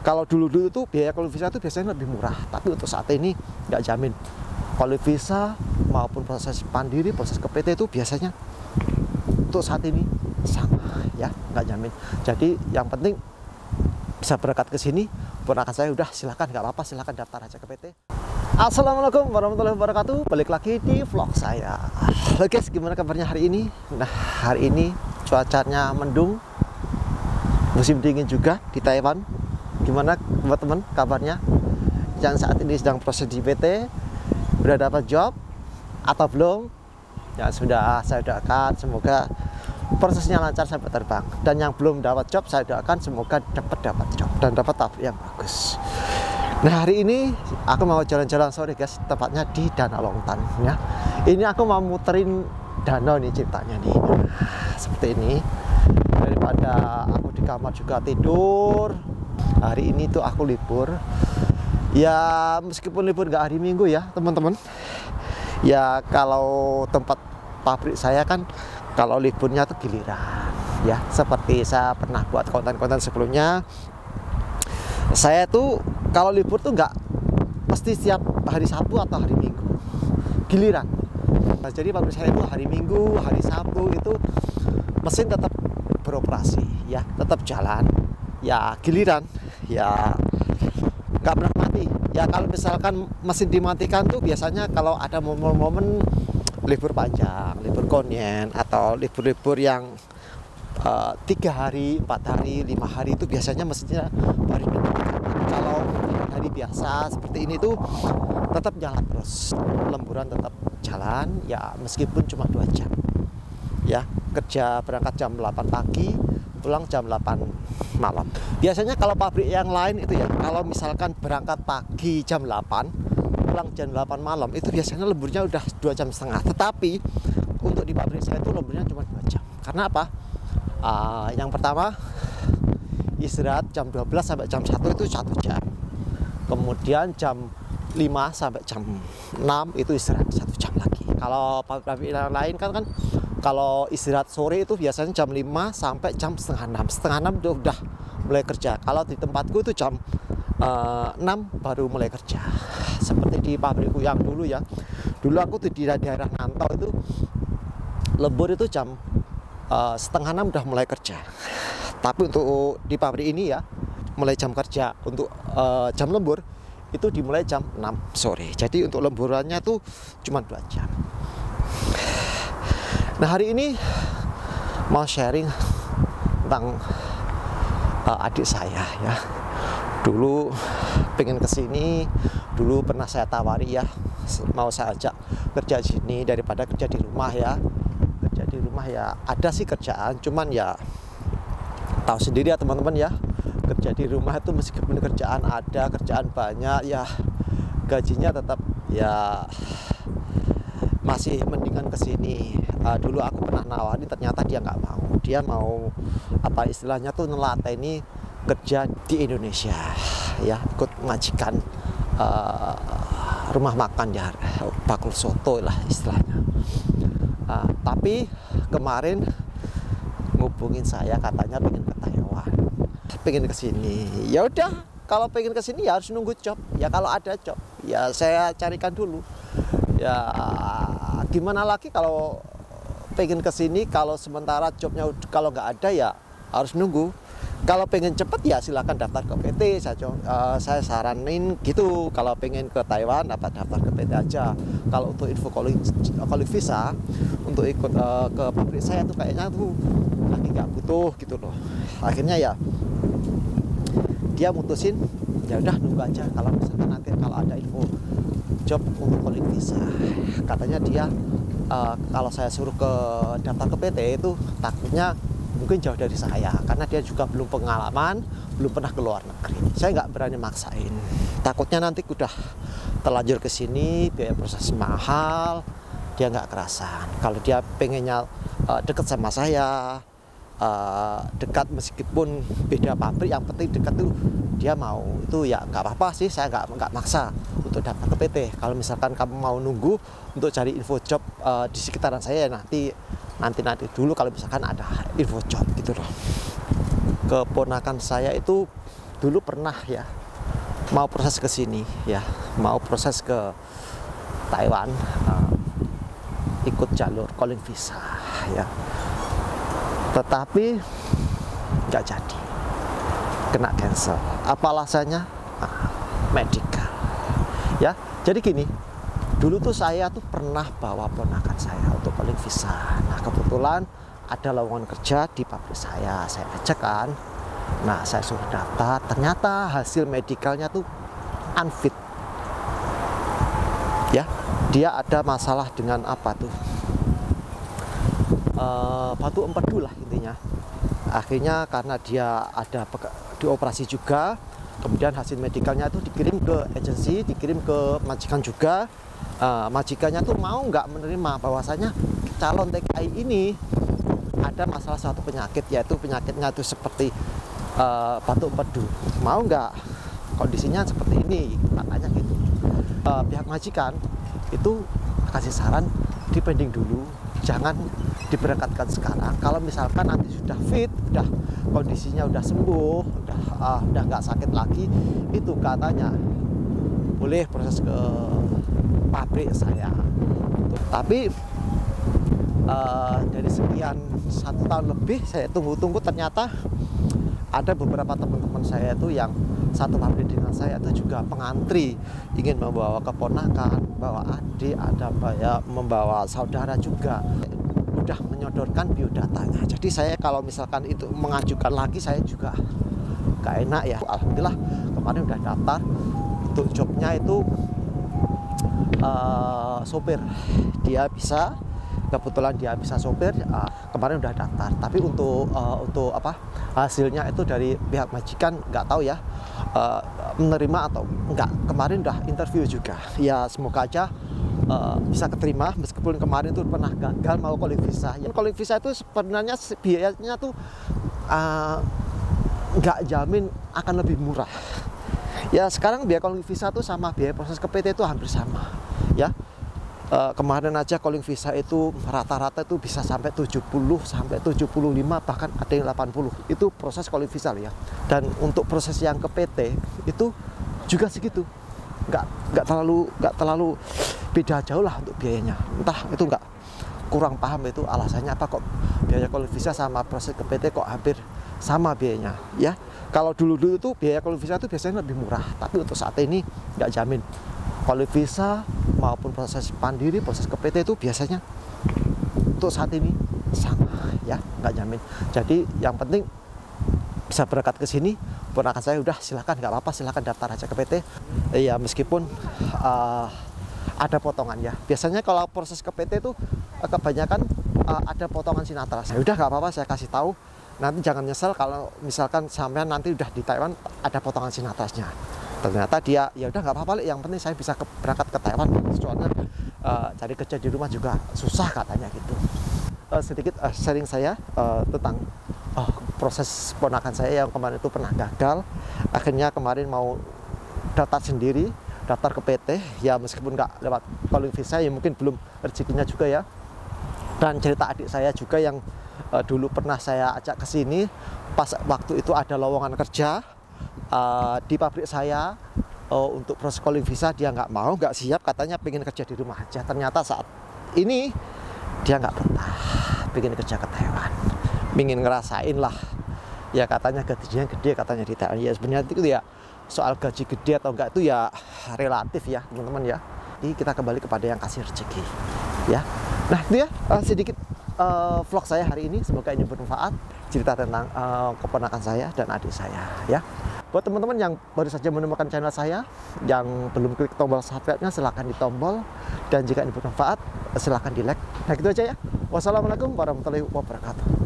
Kalau dulu-dulu tuh biaya kuliah visa itu biasanya lebih murah, tapi untuk saat ini nggak jamin. Kuliah visa maupun proses mandiri, proses ke PT itu biasanya untuk saat ini sama ya, nggak jamin. Jadi yang penting bisa berangkat ke sini, ponakan saya udah silakan, nggak apa-apa, silakan daftar aja ke PT. Assalamualaikum warahmatullahi wabarakatuh. Balik lagi di vlog saya. Halo guys, gimana kabarnya hari ini? Nah, hari ini cuacanya mendung, musim dingin juga di Taiwan. Gimana teman-teman kabarnya yang saat ini sedang proses di PT? Udah dapat job atau belum? Ya sudah, saya doakan semoga prosesnya lancar sampai terbang. Dan yang belum dapat job, saya doakan semoga dapat job dan dapat pabrik yang bagus. Nah, hari ini aku mau jalan-jalan sore guys, tepatnya di Danau Longtan ya. Ini aku mau muterin danau nih ceritanya nih. Seperti ini. Daripada aku di kamar juga tidur. Hari ini tuh aku libur. Ya meskipun libur nggak hari Minggu ya teman-teman. Ya kalau tempat pabrik saya kan kalau liburnya tuh giliran ya. Seperti saya pernah buat konten-konten sebelumnya. Saya tuh kalau libur tuh nggak pasti setiap hari Sabtu atau hari Minggu, giliran. Nah, jadi pabrik saya itu hari Minggu, hari Sabtu itu mesin tetap beroperasi ya, tetap jalan ya, giliran ya, nggak pernah mati ya. Kalau misalkan mesin dimatikan tuh biasanya kalau ada momen-momen libur panjang, libur konyen, atau libur-libur yang 3 hari, 4 hari, 5 hari itu biasanya mesinnya baru dimatikan. Kalau hari biasa seperti ini tuh tetap jalan terus, lemburan tetap jalan ya, meskipun cuma 2 jam ya. Kerja berangkat jam 8 pagi, pulang jam 8 malam. Biasanya kalau pabrik yang lain itu ya, kalau misalkan berangkat pagi jam 8, pulang jam 8 malam, itu biasanya lemburnya udah 2,5 jam. Tetapi untuk di pabrik saya itu lemburnya cuma 2 jam. Karena apa? Yang pertama, istirahat jam 12 sampai jam 1 itu 1 jam. Kemudian jam 5 sampai jam 6 itu istirahat 1 jam lagi. Kalau pabrik yang lain kan kalau istirahat sore itu biasanya jam 5 sampai jam setengah 6. Setengah 6 itu udah mulai kerja. Kalau di tempatku itu jam 6 baru mulai kerja. Seperti di pabrikku yang dulu ya. Dulu aku di daerah Nantau itu lembur itu jam setengah 6 udah mulai kerja. Tapi untuk di pabrik ini ya, mulai jam kerja untuk jam lembur itu dimulai jam 6 sore. Jadi untuk lemburannya tuh cuma 2 jam. Nah, hari ini mau sharing tentang adik saya ya. Dulu pengen kesini, dulu pernah saya tawari ya, mau saya ajak kerja di sini daripada kerja di rumah ya. Kerja di rumah ya ada sih kerjaan, cuman ya tahu sendiri ya teman-teman ya, kerja di rumah itu meskipun kerjaan ada, kerjaan banyak ya, gajinya tetap ya masih mendingan kesini. Dulu aku pernah nawarin, ternyata dia nggak mau. Dia mau apa istilahnya tuh nelateni kerja di Indonesia ya, ikut majikan rumah makan ya, bakul soto lah istilahnya. Tapi kemarin ngubungin saya, katanya pengen ke Taiwan, pengen ke sini. Ya udah, kalau pengen ke sini ya harus nunggu job. Ya kalau ada job ya saya carikan dulu. Ya gimana lagi kalau pengen ke sini, kalau sementara jobnya kalau nggak ada ya harus nunggu. Kalau pengen cepet ya silakan daftar ke PT. Saya saranin gitu. Kalau pengen ke Taiwan dapat daftar ke PT aja. Kalau untuk info calling visa untuk ikut ke pabrik saya tuh kayaknya tuh lagi nggak butuh gitu loh. Akhirnya ya dia mutusin ya udah nunggu aja. Kalau misalkan nanti kalau ada info job untuk calling visa, katanya dia kalau saya suruh ke daftar ke PT itu takutnya mungkin jauh dari saya, karena dia juga belum pengalaman, belum pernah ke luar negeri. Saya nggak berani maksain, takutnya nanti udah terlanjur ke sini biaya proses mahal, dia nggak kerasan. Kalau dia pengennya dekat sama saya, dekat meskipun beda pabrik, yang penting dekat tuh dia mau, itu ya nggak apa-apa sih. Saya nggak maksa untuk daftar ke PT. Kalau misalkan kamu mau nunggu untuk cari info job di sekitaran saya, nanti dulu kalau misalkan ada info job gitu loh. Keponakan saya itu dulu pernah ya mau proses ke sini ya, mau proses ke Taiwan, ikut jalur calling visa ya, tetapi nggak jadi, kena cancel. Apa alasannya? Medical ya. Jadi gini, dulu tuh saya tuh pernah bawa ponakan saya untuk calling visa. Nah kebetulan ada lowongan kerja di pabrik saya ajak kan. Nah saya suruh daftar, ternyata hasil medicalnya tuh unfit ya. Dia ada masalah dengan apa tuh, batu empedu lah intinya. Akhirnya karena dia ada dioperasi juga, kemudian hasil medicalnya itu dikirim ke agensi, dikirim ke majikan juga. Majikannya tuh mau nggak menerima bahwasanya calon TKI ini ada masalah suatu penyakit, yaitu penyakitnya itu seperti batu empedu. Mau nggak, kondisinya seperti ini katanya gitu. Pihak majikan itu kasih saran dipending dulu, jangan diberangkatkan sekarang. Kalau misalkan nanti sudah fit, udah kondisinya udah sembuh, udah nggak sakit lagi, itu katanya boleh proses ke pabrik saya. Tapi dari sekian 1 tahun lebih saya tunggu-tunggu, ternyata ada beberapa teman-teman saya itu yang satu pabrik dengan saya itu juga pengantri, ingin membawa keponakan, bawa adik, ada membawa saudara juga, udah menyodorkan biodatanya. Jadi saya kalau misalkan itu mengajukan lagi, saya juga gak enak ya. Alhamdulillah kemarin udah daftar untuk jobnya itu sopir. Dia bisa, kebetulan dia bisa sopir, kemarin udah daftar. Tapi untuk apa hasilnya itu dari pihak majikan nggak tahu ya, menerima atau enggak. Kemarin udah interview juga ya, semoga aja bisa keterima, meskipun kemarin tuh pernah gagal mau calling visa. Yang calling visa itu sebenarnya biayanya tuh nggak jamin akan lebih murah ya. Sekarang biaya calling visa tuh sama biaya proses ke PT itu hampir sama ya. Kemarin aja calling visa itu rata-rata itu bisa sampai 70 sampai 75, bahkan ada yang 80. Itu proses calling visa ya. Dan untuk proses yang ke PT itu juga segitu. Nggak terlalu beda jauh lah untuk biayanya. Entah itu nggak, kurang paham itu alasannya apa kok biaya calling visa sama proses ke PT kok hampir sama biayanya ya. Kalau dulu tuh biaya calling visa itu biasanya lebih murah, tapi untuk saat ini nggak jamin. Calling visa maupun proses mandiri, proses ke PT itu biasanya untuk saat ini sama ya, nggak jamin. Jadi yang penting bisa berangkat ke sini, ponakan saya udah silakan, nggak apa-apa, silakan daftar aja ke PT ya, meskipun ada potongan ya. Biasanya kalau proses ke PT itu kebanyakan ada potongan sinatras. Ya udah nggak apa-apa, saya kasih tahu. Nanti jangan nyesel kalau misalkan sampean nanti udah di Taiwan ada potongan sinatrasnya. Ternyata dia ya udah nggak apa-apa, yang penting saya bisa berangkat ke Taiwan. Soalnya cari kerja di rumah juga susah katanya gitu. Sedikit sharing saya tentang proses ponakan saya yang kemarin itu pernah gagal. Akhirnya kemarin mau daftar sendiri, daftar ke PT ya, meskipun nggak lewat calling visa ya, mungkin belum rezekinya juga ya. Dan cerita adik saya juga yang dulu pernah saya ajak ke sini, pas waktu itu ada lowongan kerja di pabrik saya untuk proses calling visa. Dia nggak mau, nggak siap, katanya pengen kerja di rumah aja. Ternyata saat ini dia nggak betah, pengen kerja ke Taiwan, pengen ngerasain lah ya, katanya gajinya gede katanya di Taiwan. Ya sebenarnya itu ya soal gaji gede atau enggak itu ya relatif ya teman-teman ya. Jadi kita kembali kepada yang kasih rezeki ya. Nah itu ya sedikit vlog saya hari ini, semoga ini bermanfaat, cerita tentang keponakan saya dan adik saya ya. Buat teman-teman yang baru saja menemukan channel saya, yang belum klik tombol subscribe-nya, silahkan ditombol, dan jika ini bermanfaat silahkan di like. Nah gitu aja ya. Wassalamualaikum warahmatullahi wabarakatuh.